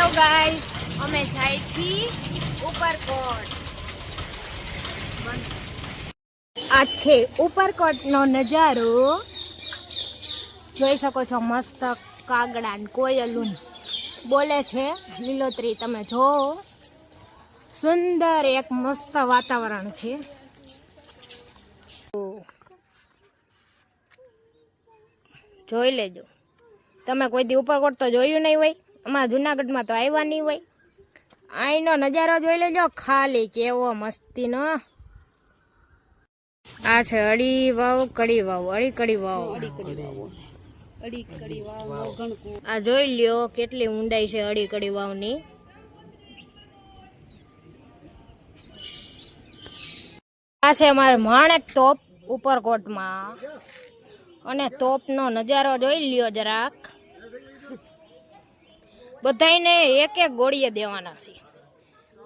Hello guys, અમે જાય છીએ ઉપરકોટ. આ છે ઉપરકોટનો નજારો. જોઈ શકો છો, મસ્ત કાગડા ને કોયલું બોલે છે. લીલોતરી તમે જોવો, સુંદર એક મસ્ત વાતાવરણ છે. જોઈ લેજો. તમે કોઈ દી ઉપરકોટ તો જોયું નહીં હોય, અમારા જુનાગઢમાં તો આવ્યા નહીં હોય. અહીંનો નજારો જોઈ લેજો ખાલી, કેવો મસ્તીનો. આ છે અડી વાવ કડી વાવ, અડી કડી વાવ. આ જોઈ લ્યો કેટલી ઊંડાઈ છે અડી કડી વાવની. આ છે અમારે માણેક તોપ ઉપરકોટમાં, અને તોપનો નજારો જોઈ લ્યો જરાક. બધાને એક એક ગોળીએ દેવાના છે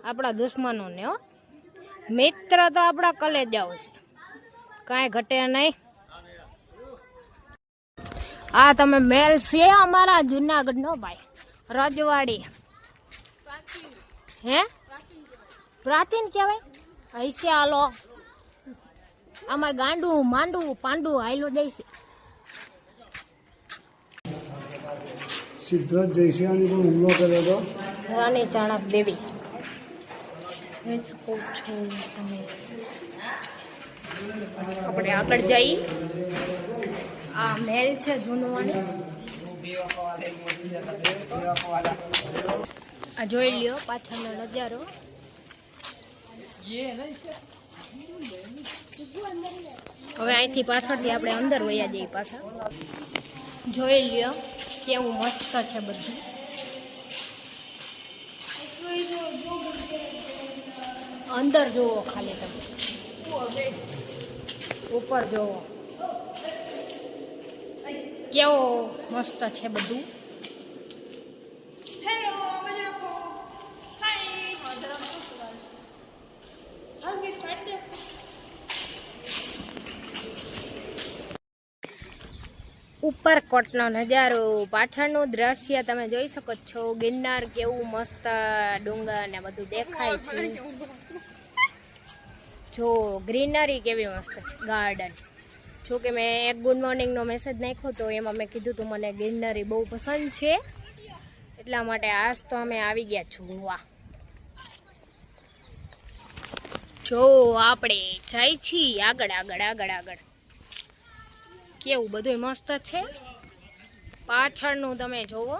આપણા દુશ્મનોને. હો, મિત્ર તો આપણા કલેજાઓ છે, કાંઈ ઘટે નહીં. આ તમે મેલ છે અમારા જુનાગઢનો ભાઈ, રજવાડી. હે પ્રાચીન કહેવાય હૈસે. હાલો અમારે ગાંડું માંડું પાંડું હાયલો દઈશ. સિદ્ધરાજ જયસિંહની પણ હુમલો કર્યો હતો. રાણી ચાણક દેવી. આપણે આગળ જઈ. આ મહેલ છે જૂનવાની. આ જોઈ લ્યો પાછળનો નજારો. હવે અહીંથી પાછળથી આપણે અંદર વયા જઈએ પાછા. જોઈ લ્યો કેવું મસ્ત છે બધું. અંદર જોવો ખાલી તમે, ઉપર જોવો કેવો મસ્ત છે બધું. ઉપરકોટનો નજારો, પાછળનું દ્રશ્ય તમે જોઈ શકો છો. ગિરનાર કેવું મસ્ત ડુંગર ને બધું દેખાય છે. જો ગ્રીનરી કેવી મસ્ત છે, ગાર્ડન. જો કે મેં એક ગુડ મોર્નિંગનો મેસેજ નાખ્યો તો એમાં મેં કીધું હતું મને ગ્રીનરી બહુ પસંદ છે, એટલા માટે આજ તો અમે આવી ગયા જોવા. જો આપણે જાય છીએ આગળ આગળ આગળ આગળ. કેવું બધું મસ્ત છે. પાછળનું તમે જોવો.